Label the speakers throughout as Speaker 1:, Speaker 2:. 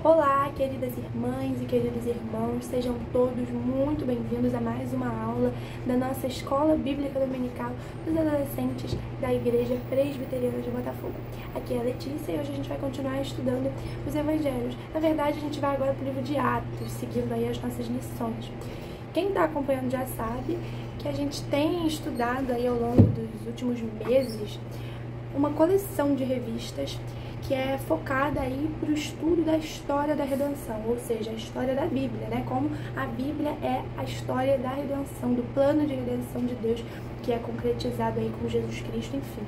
Speaker 1: Olá, queridas irmãs e queridos irmãos, sejam todos muito bem-vindos a mais uma aula da nossa Escola Bíblica Dominical dos Adolescentes da Igreja Presbiteriana de Botafogo. Aqui é a Letícia e hoje a gente vai continuar estudando os Evangelhos. Na verdade, a gente vai agora para o livro de Atos, seguindo aí as nossas lições. Quem está acompanhando já sabe que a gente tem estudado aí ao longo dos últimos meses uma coleção de revistas que é focada aí para o estudo da história da redenção, ou seja, a história da Bíblia, né? Como a Bíblia é a história da redenção, do plano de redenção de Deus, que é concretizado aí com Jesus Cristo, enfim.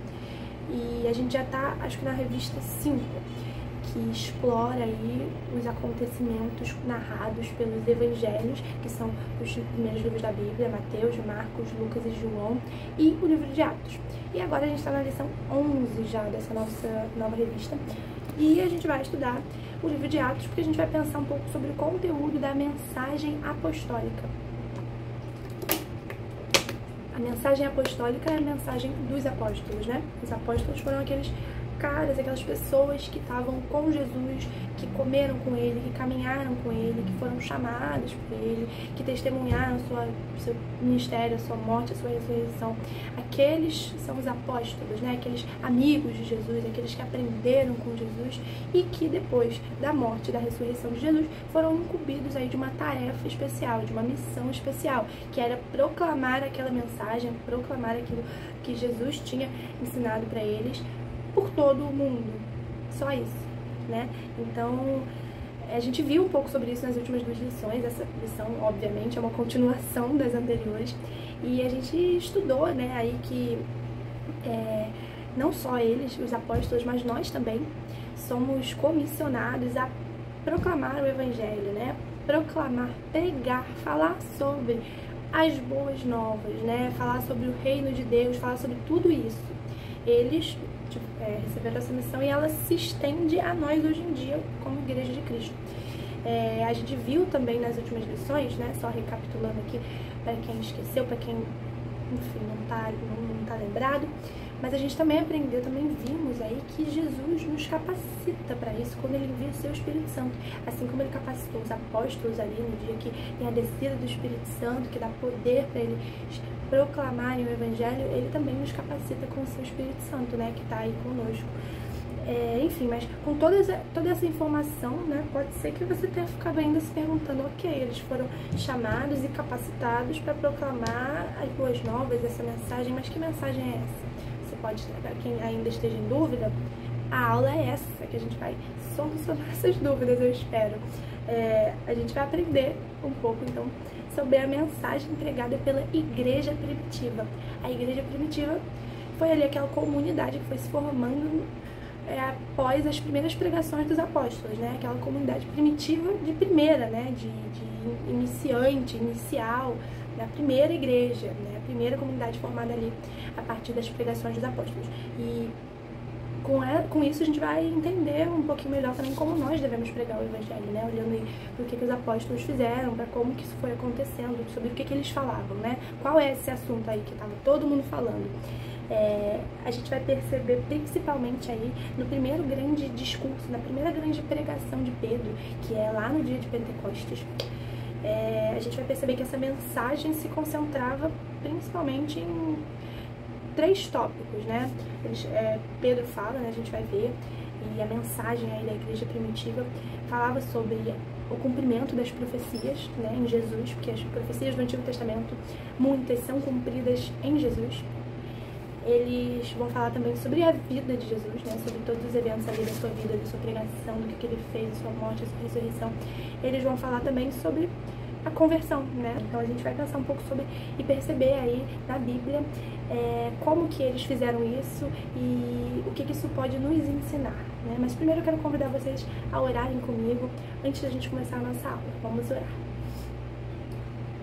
Speaker 1: E a gente já está, acho que na revista 5, que explora aí os acontecimentos narrados pelos evangelhos, que são os primeiros livros da Bíblia, Mateus, Marcos, Lucas e João, e o livro de Atos. E agora a gente está na lição 11 já dessa nossa nova revista, e a gente vai estudar o livro de Atos, porque a gente vai pensar um pouco sobre o conteúdo da mensagem apostólica. A mensagem apostólica é a mensagem dos apóstolos, né? Os apóstolos foram aqueles caras, aquelas pessoas que estavam com Jesus, que comeram com ele, que caminharam com ele, que foram chamadas por ele, que testemunharam seu ministério, a sua morte, a sua ressurreição. Aqueles são os apóstolos, né? Aqueles amigos de Jesus, aqueles que aprenderam com Jesus e que depois da morte e da ressurreição de Jesus foram incumbidos aí de uma tarefa especial, de uma missão especial, que era proclamar aquela mensagem, proclamar aquilo que Jesus tinha ensinado para eles por todo o mundo, só isso, né? Então, a gente viu um pouco sobre isso nas últimas duas lições. Essa lição, obviamente, é uma continuação das anteriores, e a gente estudou, né, aí que não só eles, os apóstolos, mas nós também somos comissionados a proclamar o Evangelho, né? Proclamar, pregar, falar sobre as boas novas, né? Falar sobre o reino de Deus, falar sobre tudo isso. Eles receberam essa missão e ela se estende a nós hoje em dia como Igreja de Cristo. A gente viu também nas últimas lições, né, só recapitulando aqui para quem esqueceu, para quem, enfim, não tá lembrado, mas a gente também aprendeu, também vimos aí que Jesus nos capacita para isso quando ele envia o seu Espírito Santo, assim como ele capacitou os apóstolos ali no dia que tem a descida do Espírito Santo, que dá poder para eles proclamarem o Evangelho. Ele também nos capacita com o seu Espírito Santo, né, que está aí conosco. Enfim, mas com toda essa informação, né, pode ser que você tenha ficado ainda se perguntando, ok, eles foram chamados e capacitados para proclamar as boas novas, essa mensagem, mas que mensagem é essa? Você pode, para quem ainda esteja em dúvida, a aula é essa, que a gente vai solucionar essas dúvidas, eu espero. A gente vai aprender um pouco, então, sobre a mensagem entregada pela igreja primitiva. A igreja primitiva foi ali aquela comunidade que foi se formando após as primeiras pregações dos apóstolos, né? Aquela comunidade primitiva de primeira, né? De iniciante, inicial, da primeira igreja, né? A primeira comunidade formada ali a partir das pregações dos apóstolos. E com isso a gente vai entender um pouquinho melhor também como nós devemos pregar o Evangelho, né? Olhando aí para o que os apóstolos fizeram, para como que isso foi acontecendo, sobre o que eles falavam, né? Qual é esse assunto aí que estava todo mundo falando? A gente vai perceber principalmente aí no primeiro grande discurso, na primeira grande pregação de Pedro, que é lá no dia de Pentecostes. A gente vai perceber que essa mensagem se concentrava principalmente em 3 tópicos, né? Pedro fala, né? A gente vai ver, e a mensagem aí da igreja primitiva falava sobre o cumprimento das profecias, né, em Jesus, porque as profecias do Antigo Testamento, muitas são cumpridas em Jesus. Eles vão falar também sobre a vida de Jesus, né, sobre todos os eventos ali da sua vida, da sua pregação, do que ele fez, da sua morte, da sua ressurreição. Eles vão falar também sobre a conversão, né? Então a gente vai pensar um pouco sobre e perceber aí na Bíblia como que eles fizeram isso e o que isso pode nos ensinar, né? Mas primeiro eu quero convidar vocês a orarem comigo antes da gente começar a nossa aula. Vamos orar.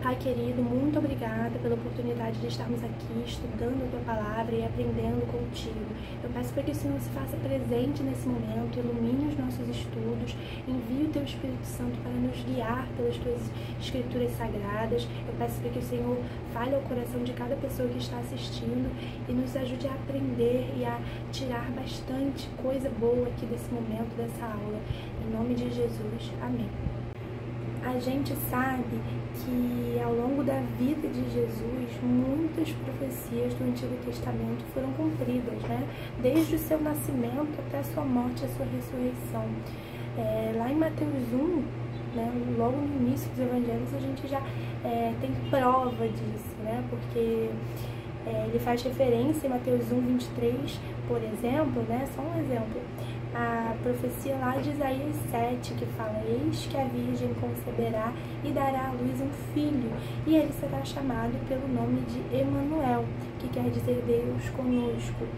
Speaker 1: Pai querido, muito obrigada pela oportunidade de estarmos aqui estudando a Tua Palavra e aprendendo contigo. Eu peço para que o Senhor se faça presente nesse momento, ilumine os nossos estudos, envie o Teu Espírito Santo para nos guiar pelas Tuas Escrituras Sagradas. Eu peço para que o Senhor fale ao coração de cada pessoa que está assistindo e nos ajude a aprender e a tirar bastante coisa boa aqui desse momento, dessa aula. Em nome de Jesus, amém. A gente sabe que ao longo da vida de Jesus, muitas profecias do Antigo Testamento foram cumpridas, né? Desde o seu nascimento até a sua morte e a sua ressurreição. Lá em Mateus 1, né, logo no início dos evangelhos, a gente já tem prova disso, né? Porque ele faz referência em Mateus 1, 23, por exemplo, né? Só um exemplo. A profecia lá de Isaías 7, que fala: eis que a virgem conceberá e dará à luz um filho, e ele será chamado pelo nome de Emanuel, que quer dizer Deus conosco.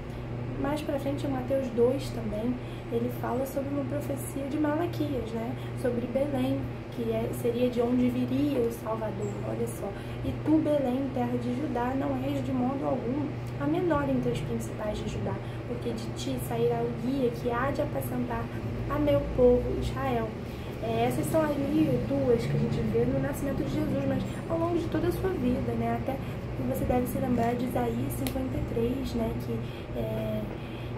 Speaker 1: Mais pra frente, em Mateus 2 também, ele fala sobre uma profecia de Malaquias, né? Sobre Belém, que seria de onde viria o Salvador, olha só. E tu, Belém, terra de Judá, não és de modo algum a menor entre as principais de Judá, porque de ti sairá o guia que há de apacentar a meu povo Israel. Essas são ali duas que a gente vê no nascimento de Jesus, mas ao longo de toda a sua vida, né? Até você deve se lembrar de Isaías 53, né? Que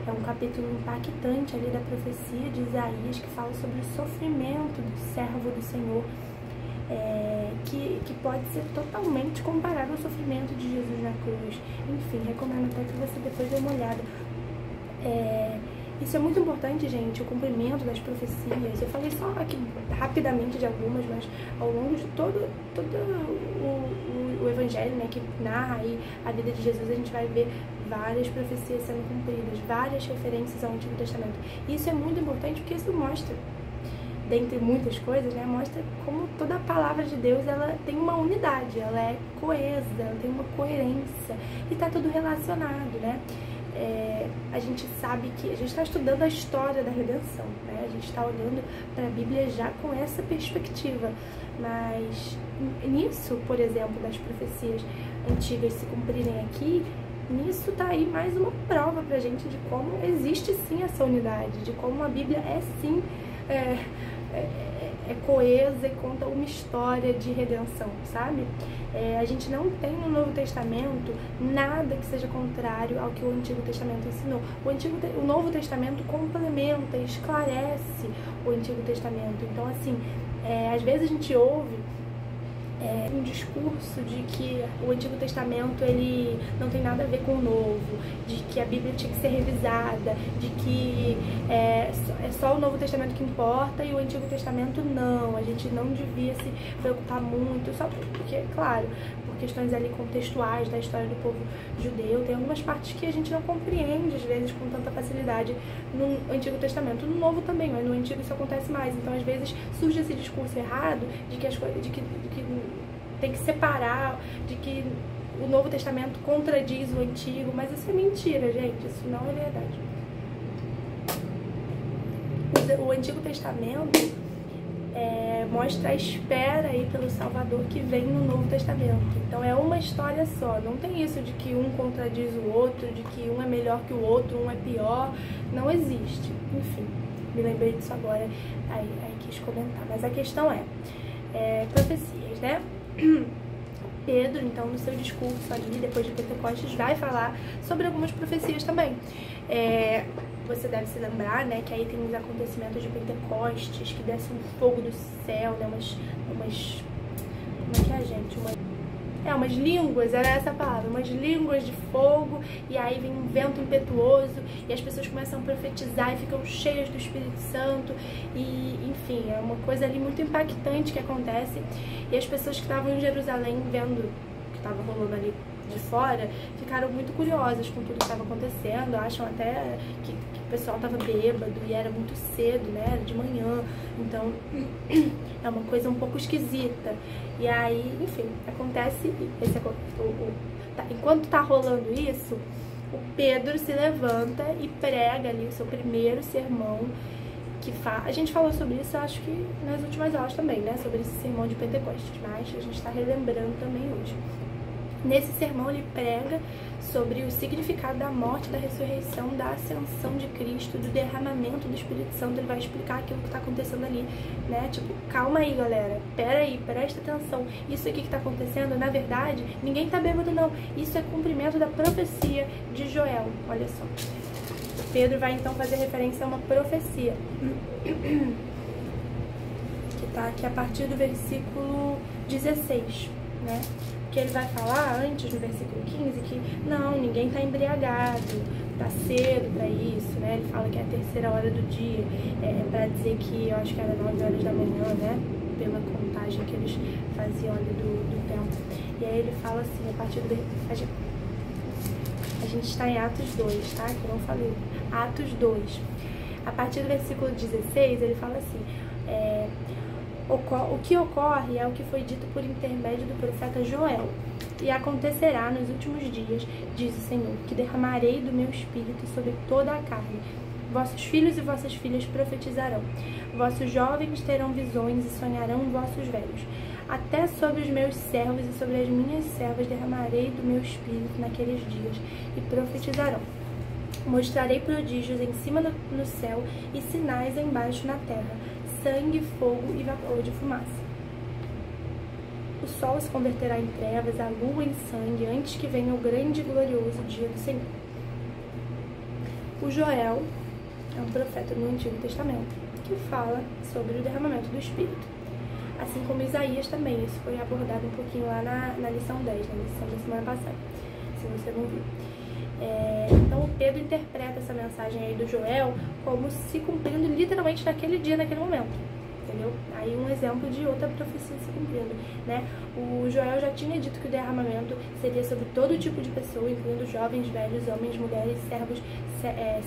Speaker 1: é um capítulo impactante ali da profecia de Isaías, que fala sobre o sofrimento do servo do Senhor, que pode ser totalmente comparado ao sofrimento de Jesus na cruz. Enfim, recomendo até que você depois dê uma olhada. Isso é muito importante, gente, o cumprimento das profecias. Eu falei só aqui rapidamente de algumas, mas ao longo de todo o Evangelho, né, que narra aí a vida de Jesus, a gente vai ver várias profecias sendo cumpridas, várias referências ao Antigo Testamento. E isso é muito importante porque isso mostra, dentre muitas coisas, né, mostra como toda a palavra de Deus, ela tem uma unidade, ela é coesa, ela tem uma coerência e está tudo relacionado, né? A gente sabe que a gente está estudando a história da redenção, né? A gente está olhando para a Bíblia já com essa perspectiva, mas nisso, por exemplo, das profecias antigas se cumprirem aqui, nisso tá aí mais uma prova pra gente de como existe sim essa unidade, de como a Bíblia é sim coesa e conta uma história de redenção, sabe? A gente não tem no Novo Testamento nada que seja contrário ao que o Antigo Testamento ensinou. O Novo Testamento complementa, esclarece o Antigo Testamento. Então, assim, às vezes a gente ouve um discurso de que o Antigo Testamento ele não tem nada a ver com o Novo, de que a Bíblia tinha que ser revisada, de que é só o Novo Testamento que importa e o Antigo Testamento não, a gente não devia se preocupar muito, só porque, claro, por questões ali contextuais da história do povo judeu, tem algumas partes que a gente não compreende, às vezes, com tanta facilidade no Antigo Testamento. No Novo também, mas no Antigo isso acontece mais. Então, às vezes, surge esse discurso errado de que as coisas, de que tem que separar, de que o Novo Testamento contradiz o Antigo, mas isso é mentira, gente, isso não é verdade. O Antigo Testamento mostra a espera aí pelo Salvador que vem no Novo Testamento. Então é uma história só, não tem isso de que um contradiz o outro, de que um é melhor que o outro, um é pior, não existe. Enfim, me lembrei disso agora, aí quis comentar. Mas a questão profecias, né? Pedro, então, no seu discurso ali, depois de Pentecostes, vai falar sobre algumas profecias também. Você deve se lembrar, né, que aí tem os acontecimentos de Pentecostes, que desce um fogo do céu, né, como é que é, gente? Umas línguas, era essa a palavra, umas línguas de fogo, e aí vem um vento impetuoso, e as pessoas começam a profetizar e ficam cheias do Espírito Santo, e enfim, é uma coisa ali muito impactante que acontece, e as pessoas que estavam em Jerusalém vendo o que estava rolando ali de fora, ficaram muito curiosas com tudo que estava acontecendo, acham até que o pessoal estava bêbado e era muito cedo, né, era de manhã, então é uma coisa um pouco esquisita. E aí, enfim, acontece enquanto tá rolando isso, o Pedro se levanta e prega ali o seu primeiro sermão, A gente falou sobre isso, acho que nas últimas aulas também, né? Sobre esse sermão de Pentecostes, mas a gente está relembrando também hoje. Nesse sermão ele prega sobre o significado da morte, da ressurreição, da ascensão de Cristo, do derramamento do Espírito Santo. Ele vai explicar aquilo que está acontecendo ali, né? Tipo, calma aí, galera, pera aí, presta atenção. Isso aqui que está acontecendo, na verdade, ninguém tá bêbado não. Isso é cumprimento da profecia de Joel, olha só. Pedro vai então fazer referência a uma profecia que tá aqui a partir do versículo 16, né? Que ele vai falar antes, no versículo 15, que não, ninguém tá embriagado, tá cedo pra isso, né? Ele fala que é a terceira hora do dia, pra dizer que eu acho que era 9 horas da manhã, né? Pela contagem que eles faziam ali do tempo. E aí ele fala assim, a partir do... A gente está em Atos 2, tá? Que eu não falei. Atos 2. A partir do versículo 16, ele fala assim, o que ocorre é o que foi dito por intermédio do profeta Joel. E acontecerá nos últimos dias, diz o Senhor, que derramarei do meu espírito sobre toda a carne. Vossos filhos e vossas filhas profetizarão. Vossos jovens terão visões e sonharão vossos velhos. Até sobre os meus servos e sobre as minhas servas derramarei do meu espírito naqueles dias, e profetizarão. Mostrarei prodígios em cima no céu e sinais embaixo na terra, sangue, fogo e vapor de fumaça. O sol se converterá em trevas, a lua em sangue, antes que venha o grande e glorioso dia do Senhor. O Joel é um profeta do Antigo Testamento que fala sobre o derramamento do Espírito. Assim como Isaías também, isso foi abordado um pouquinho lá na lição 10, na lição da semana passada, se você não viu. Então o Pedro interpreta essa mensagem aí do Joel como se cumprindo literalmente naquele dia, naquele momento, entendeu? Aí um exemplo de outra profecia se cumprindo, né? O Joel já tinha dito que o derramamento seria sobre todo tipo de pessoa, incluindo jovens, velhos, homens, mulheres, servos,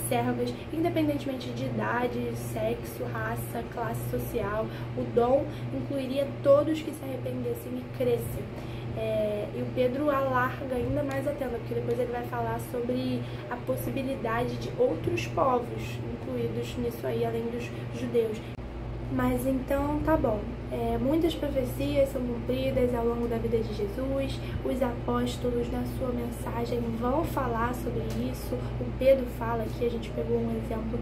Speaker 1: servas, independentemente de idade, sexo, raça, classe social. O dom incluiria todos que se arrependessem e crescem. E o Pedro alarga ainda mais a tela, porque depois ele vai falar sobre a possibilidade de outros povos incluídos nisso aí, além dos judeus. Mas então tá bom, muitas profecias são cumpridas ao longo da vida de Jesus, os apóstolos na sua mensagem vão falar sobre isso. O Pedro fala aqui, a gente pegou um exemplo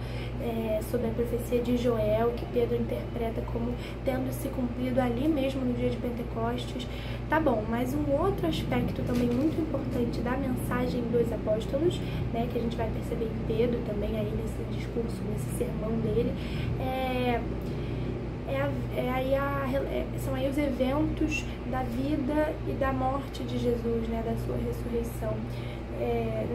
Speaker 1: sobre a profecia de Joel, que Pedro interpreta como tendo se cumprido ali mesmo no dia de Pentecostes. Tá bom, mas um outro aspecto também muito importante da mensagem dos apóstolos, né, que a gente vai perceber em Pedro também aí nesse discurso, nesse sermão dele, são aí os eventos da vida e da morte de Jesus, né, da sua ressurreição.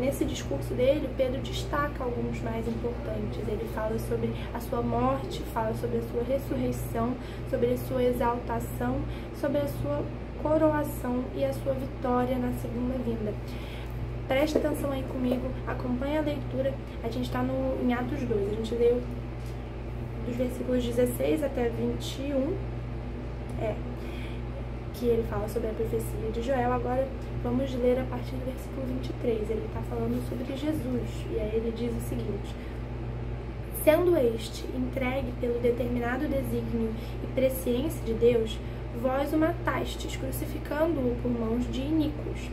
Speaker 1: Nesse discurso dele, Pedro destaca alguns mais importantes. Ele fala sobre a sua morte, fala sobre a sua ressurreição, sobre a sua exaltação, sobre a sua coroação e a sua vitória na segunda vinda. Presta atenção aí comigo, acompanha a leitura. A gente está em Atos 2, a gente leu dos versículos 16 até 21, que ele fala sobre a profecia de Joel. Agora vamos ler a partir do versículo 23, ele está falando sobre Jesus, e aí ele diz o seguinte: sendo este entregue pelo determinado desígnio e presciência de Deus, vós o matastes, crucificando-o por mãos de iníquos,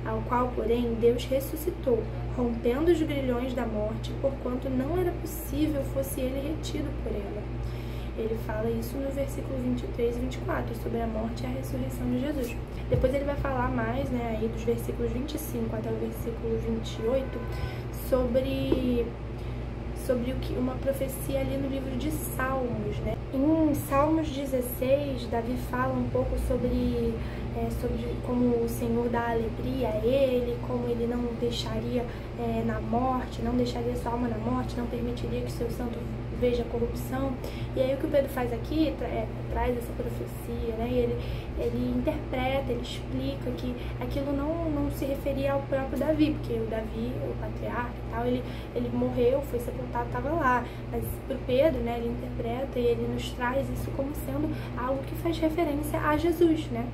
Speaker 1: ao qual, porém, Deus ressuscitou, rompendo os grilhões da morte, porquanto não era possível fosse ele retido por ela. Ele fala isso no versículo 23 e 24, sobre a morte e a ressurreição de Jesus. Depois ele vai falar mais, né, aí dos versículos 25 até o versículo 28, sobre uma profecia ali no livro de Salmos, né? Em Salmos 16, Davi fala um pouco sobre como o Senhor dá alegria a ele, como ele não deixaria na morte, não deixaria sua alma na morte, não permitiria que seu santo veja corrupção. E aí o que o Pedro faz aqui, traz essa profecia, né? E ele interpreta, ele explica que aquilo não se referia ao próprio Davi, porque o Davi, o patriarca e tal, ele morreu, foi sepultado, estava lá. Mas pro Pedro, né, ele interpreta e ele nos traz isso como sendo algo que faz referência a Jesus, né?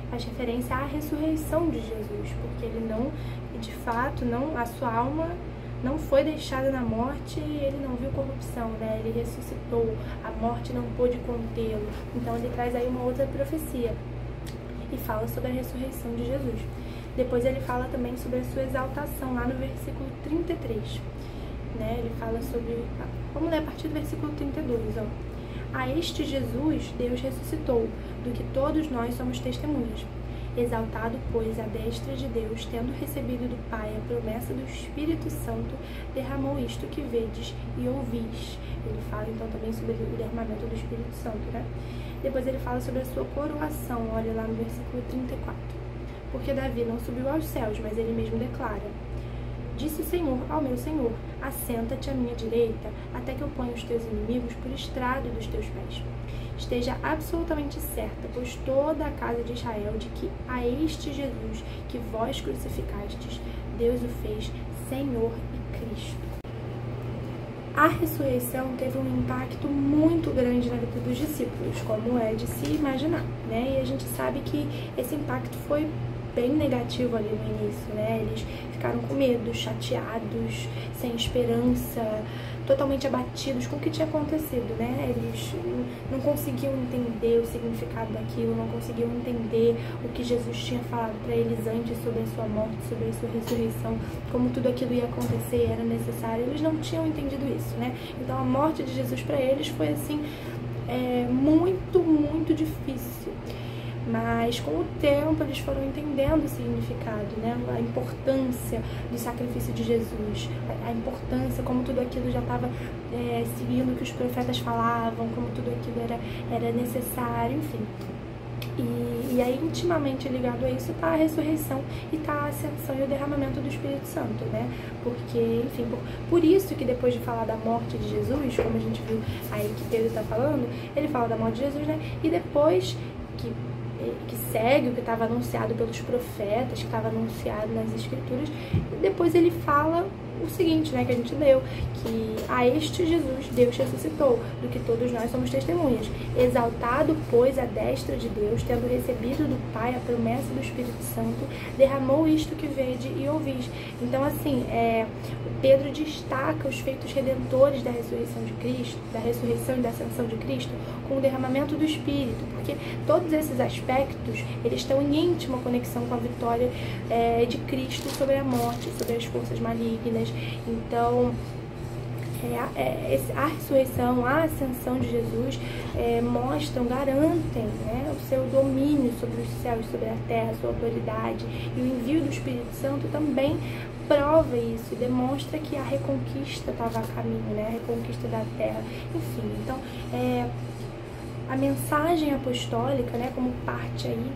Speaker 1: Faz referência à ressurreição de Jesus, porque ele não, de fato, a sua alma não foi deixado na morte e ele não viu corrupção, né? Ele ressuscitou, a morte não pôde contê-lo. Então ele traz aí uma outra profecia e fala sobre a ressurreição de Jesus. Depois ele fala também sobre a sua exaltação, lá no versículo 33. Né? Ele fala sobre... Vamos ler a partir do versículo 32, ó. A este Jesus, Deus ressuscitou, do que todos nós somos testemunhas. Exaltado, pois, à destra de Deus, tendo recebido do Pai a promessa do Espírito Santo, derramou isto que vedes e ouvis. Ele fala, então, também sobre o derramamento do Espírito Santo, né? Depois ele fala sobre a sua coroação, olha lá no versículo 34. Porque Davi não subiu aos céus, mas ele mesmo declara: Disse o Senhor ao meu Senhor, assenta-te à minha direita, até que eu ponha os teus inimigos por estrado dos teus pés. Esteja absolutamente certa, pois toda a casa de Israel, de que a este Jesus que vós crucificastes, Deus o fez Senhor e Cristo. A ressurreição teve um impacto muito grande na vida dos discípulos, como é de se imaginar, né? E a gente sabe que esse impacto foi bem negativo ali no início, né? Eles ficaram com medo, chateados, sem esperança, totalmente abatidos com o que tinha acontecido, né? Eles não conseguiam entender o significado daquilo, não conseguiam entender o que Jesus tinha falado para eles antes sobre a sua morte, sobre a sua ressurreição, como tudo aquilo ia acontecer, era necessário. Eles não tinham entendido isso, né? Então a morte de Jesus para eles foi assim, muito difícil. Mas com o tempo eles foram entendendo o significado, né? A importância do sacrifício de Jesus, a importância, como tudo aquilo já estava seguindo o que os profetas falavam, como tudo aquilo era necessário, enfim. E aí, intimamente ligado a isso, está a ressurreição e está a ascensão e o derramamento do Espírito Santo, né? Porque, enfim, por isso que depois de falar da morte de Jesus, como a gente viu aí que Pedro está falando, ele fala da morte de Jesus, né? E depois que segue o que estava anunciado pelos profetas, que estava anunciado nas Escrituras, e depois ele fala o seguinte, né, que a gente leu, que a este Jesus Deus ressuscitou, do que todos nós somos testemunhas. Exaltado, pois, à destra de Deus, tendo recebido do Pai a promessa do Espírito Santo, derramou isto que vede e ouvis. Então, assim, Pedro destaca os feitos redentores da ressurreição de Cristo, da ressurreição e da ascensão de Cristo, com o derramamento do Espírito, porque todos esses aspectos, eles estão em íntima conexão com a vitória de Cristo sobre a morte, sobre as forças malignas. Então, a ressurreição, a ascensão de Jesus mostram, garantem, né, o seu domínio sobre os céus, sobre a terra, a sua autoridade. E o envio do Espírito Santo também prova isso e demonstra que a reconquista estava a caminho, né, a reconquista da terra. Enfim, então, a mensagem apostólica, né, como parte aí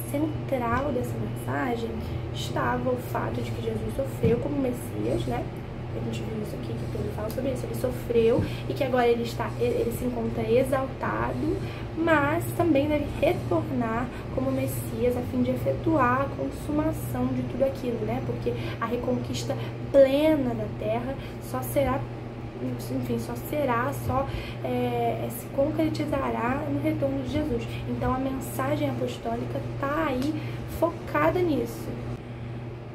Speaker 1: central dessa mensagem, estava o fato de que Jesus sofreu como Messias, né? A gente viu isso aqui, que Pedro fala sobre isso. Ele sofreu e que agora ele se encontra exaltado, mas também deve retornar como Messias a fim de efetuar a consumação de tudo aquilo, né? Porque a reconquista plena da terra só será, enfim, se concretizará no retorno de Jesus. Então a mensagem apostólica está aí focada nisso.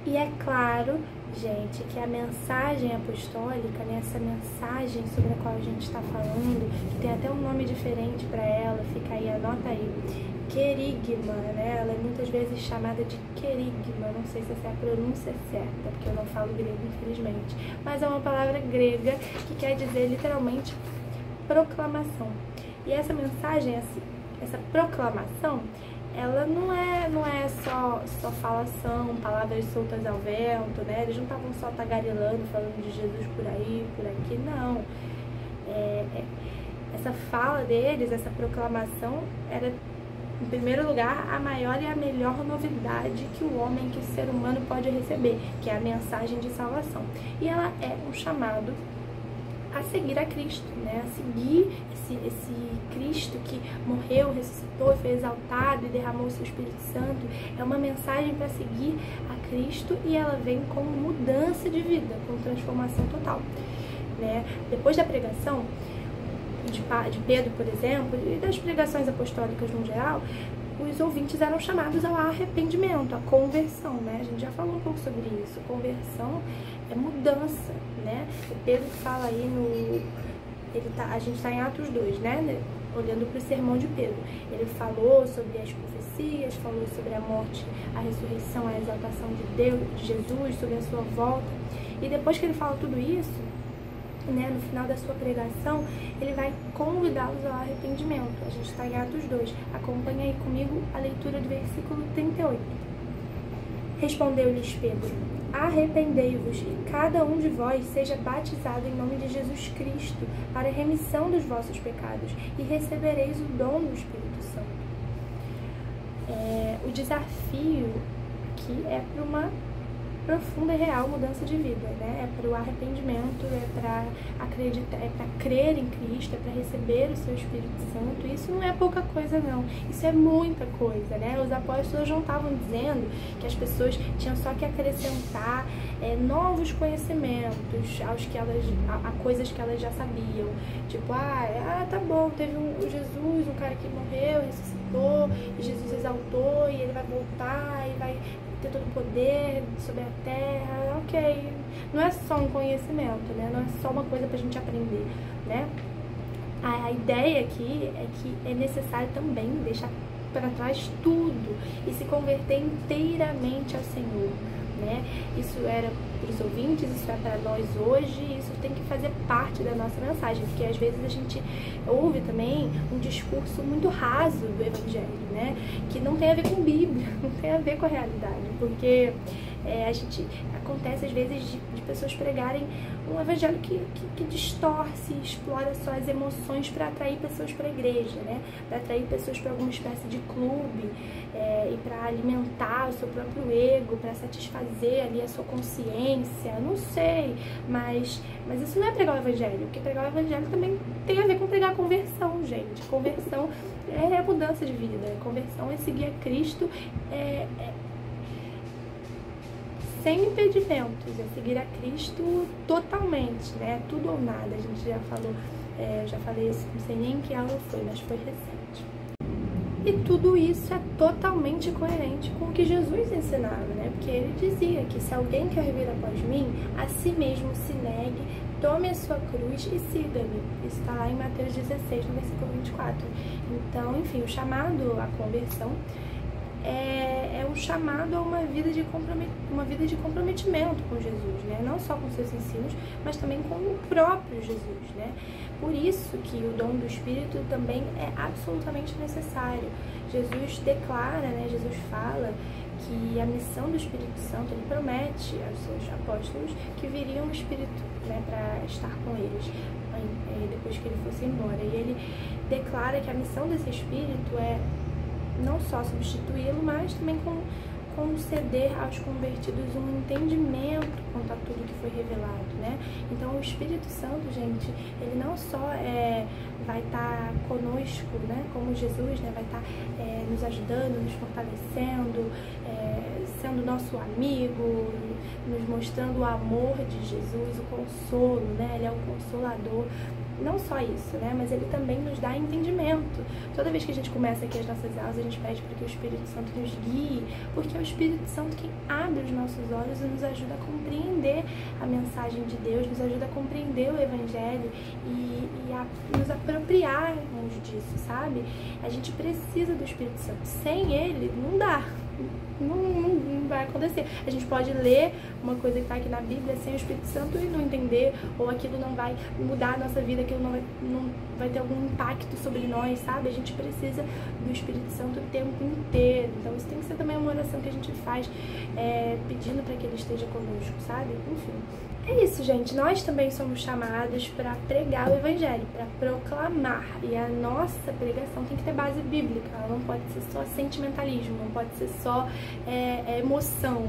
Speaker 1: E é claro, gente, que a mensagem apostólica, né, essa mensagem sobre a qual a gente está falando, que tem até um nome diferente para ela, fica aí, anota aí, querigma, né? Ela é muitas vezes chamada de querigma, não sei se essa é a pronúncia certa, porque eu não falo grego, infelizmente, mas é uma palavra grega que quer dizer literalmente proclamação. E essa mensagem, essa proclamação, ela não é só falação, palavras soltas ao vento, né? Eles não estavam só tagarelando, falando de Jesus por aí, por aqui, não. Essa fala deles, essa proclamação, era, em primeiro lugar, a maior e a melhor novidade que o homem, que o ser humano pode receber, que é a mensagem de salvação. E ela é um chamado a seguir a Cristo, né? A seguir esse Cristo que morreu, ressuscitou, foi exaltado e derramou o seu Espírito Santo. É uma mensagem para seguir a Cristo e ela vem com mudança de vida, com transformação total, né? Depois da pregação de Pedro, por exemplo, e das pregações apostólicas no geral, os ouvintes eram chamados ao arrependimento, à conversão, né? A gente já falou um pouco sobre isso. Conversão é mudança, né? O Pedro fala aí a gente está em Atos 2, né? Olhando para o sermão de Pedro. Ele falou sobre as profecias, falou sobre a morte, a ressurreição, a exaltação de Deus, de Jesus, sobre a sua volta. E depois que ele fala tudo isso, né, no final da sua pregação, ele vai convidá-los ao arrependimento. A gente está em Atos 2. Acompanha aí comigo a leitura do versículo 38. Respondeu-lhes Pedro: arrependei-vos e cada um de vós seja batizado em nome de Jesus Cristo para a remissão dos vossos pecados e recebereis o dom do Espírito Santo. O desafio aqui é para uma profunda e real mudança de vida, né? É para o arrependimento, é para acreditar, é para crer em Cristo, é para receber o seu Espírito Santo. Isso não é pouca coisa, não. Isso é muita coisa, né? Os apóstolos não estavam dizendo que as pessoas tinham só que acrescentar novos conhecimentos a coisas que elas já sabiam. Tipo, tá bom, teve o Jesus, um cara que morreu, ressuscitou, e Jesus exaltou, e ele vai voltar, e vai ter todo o poder sobre a terra, ok. Não é só um conhecimento, né? Não é só uma coisa pra gente aprender, né? A ideia aqui é que é necessário também deixar para trás tudo e se converter inteiramente ao Senhor, né? Isso era para os ouvintes, isso é para nós hoje, isso tem que fazer parte da nossa mensagem, porque às vezes a gente ouve também um discurso muito raso do Evangelho, né? Que não tem a ver com Bíblia, não tem a ver com a realidade, porque acontece às vezes de pessoas pregarem um evangelho que distorce, explora só as emoções para atrair pessoas para a igreja, né? Para atrair pessoas para alguma espécie de clube e para alimentar o seu próprio ego, para satisfazer ali a sua consciência, não sei, mas isso não é pregar o evangelho, porque pregar o evangelho também tem a ver com pregar a conversão, gente. Conversão é mudança de vida, conversão é seguir a Cristo, sem impedimentos, é seguir a Cristo totalmente, né? Tudo ou nada, a gente já falou, eu já falei isso, não sei nem em que aula foi, mas foi recente. E tudo isso é totalmente coerente com o que Jesus ensinava, né? Porque ele dizia que se alguém quer vir após mim, a si mesmo se negue, tome a sua cruz e siga-me. Isso está lá em Mateus 16, no versículo 24. Então, enfim, o chamado à conversão é um chamado a uma vida de comprometimento com Jesus, né? Não só com seus ensinos, mas também com o próprio Jesus, né? Por isso que o dom do Espírito também é absolutamente necessário. Jesus declara, né? Jesus fala que a missão do Espírito Santo, ele promete aos seus apóstolos que viria um Espírito, né, para estar com eles depois que ele fosse embora. E ele declara que a missão desse Espírito é não só substituí-lo, mas também conceder aos convertidos um entendimento quanto a tudo que foi revelado, né? Então o Espírito Santo, gente, ele não só vai estar conosco, né, como Jesus, né, vai estar nos ajudando, nos fortalecendo, sendo nosso amigo, nos mostrando o amor de Jesus, o consolo, né? Ele é o consolador. Não só isso, né? Mas ele também nos dá entendimento. Toda vez que a gente começa aqui as nossas aulas, a gente pede para que o Espírito Santo nos guie, porque é o Espírito Santo quem abre os nossos olhos e nos ajuda a compreender a mensagem de Deus, nos ajuda a compreender o Evangelho e a nos apropriarmos disso, sabe? A gente precisa do Espírito Santo. Sem ele, não dá. Não vai acontecer. A gente pode ler uma coisa que está aqui na Bíblia sem o Espírito Santo e não entender, ou aquilo não vai mudar a nossa vida, aquilo não vai ter algum impacto sobre nós, sabe? A gente precisa do Espírito Santo o tempo inteiro. Então isso tem que ser também uma oração que a gente faz pedindo para que ele esteja conosco, sabe? Enfim. É isso, gente. Nós também somos chamados para pregar o Evangelho, para proclamar. E a nossa pregação tem que ter base bíblica. Ela não pode ser só sentimentalismo, não pode ser só emoção.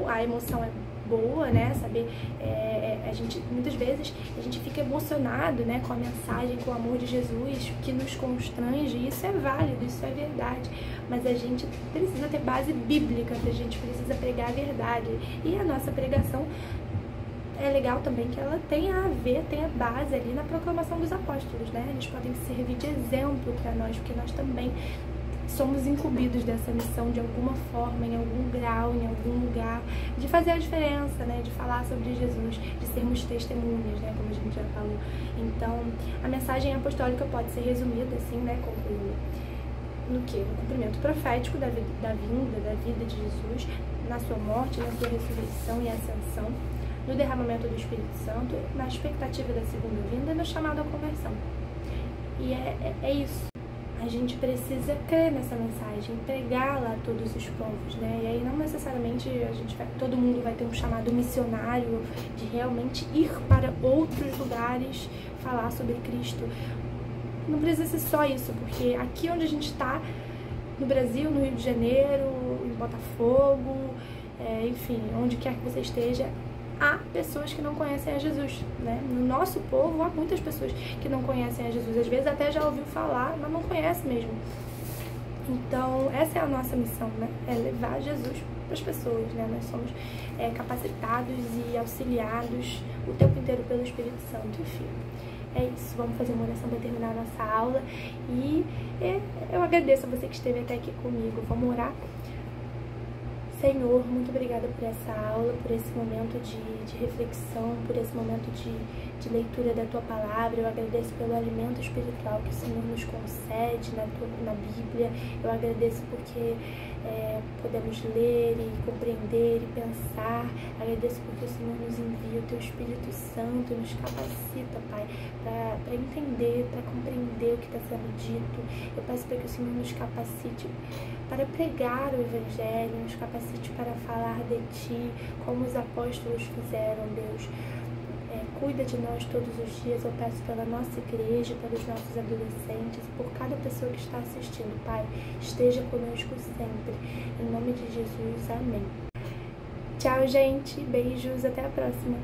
Speaker 1: A emoção é boa, né? Saber, muitas vezes a gente fica emocionado, né, com a mensagem, com o amor de Jesus, que nos constrange. Isso é válido, isso é verdade. Mas a gente precisa ter base bíblica, a gente precisa pregar a verdade. E a nossa pregação é legal também que ela tenha base ali na proclamação dos apóstolos, né? Eles podem servir de exemplo para nós, porque nós também somos incumbidos dessa missão de alguma forma, em algum grau, em algum lugar, de fazer a diferença, né? De falar sobre Jesus, de sermos testemunhas, né? Como a gente já falou. Então, a mensagem apostólica pode ser resumida assim, né? No que? No cumprimento profético da vinda, da vida de Jesus, na sua morte, na sua ressurreição e ascensão, no derramamento do Espírito Santo, na expectativa da segunda vinda e no chamado à conversão. E é isso. A gente precisa crer nessa mensagem, pregá-la a todos os povos, né? E aí não necessariamente todo mundo vai ter um chamado missionário de realmente ir para outros lugares falar sobre Cristo. Não precisa ser só isso, porque aqui onde a gente está, no Brasil, no Rio de Janeiro, em Botafogo, enfim, onde quer que você esteja, há pessoas que não conhecem a Jesus, né? No nosso povo há muitas pessoas que não conhecem a Jesus, às vezes até já ouviu falar, mas não conhece mesmo. Então, essa é a nossa missão, né? É levar Jesus para as pessoas, né? Nós somos capacitados e auxiliados o tempo inteiro pelo Espírito Santo, enfim. É isso, vamos fazer uma oração para terminar a nossa aula e eu agradeço a você que esteve até aqui comigo. Vamos orar? Senhor, muito obrigada por essa aula, por esse momento de reflexão, por esse momento de leitura da Tua Palavra. Eu agradeço pelo alimento espiritual que o Senhor nos concede na Bíblia. Eu agradeço porque podemos ler e compreender e pensar. Agradeço porque o Senhor nos envia o Teu Espírito Santo, nos capacita, Pai, para entender, para compreender o que está sendo dito. Eu peço para que o Senhor nos capacite para pregar o Evangelho, nos capacite para falar de Ti, como os apóstolos fizeram, Deus. Cuida de nós todos os dias, eu peço pela nossa igreja, pelos nossos adolescentes, por cada pessoa que está assistindo, Pai. Esteja conosco sempre. Em nome de Jesus, amém. Tchau, gente. Beijos. Até a próxima.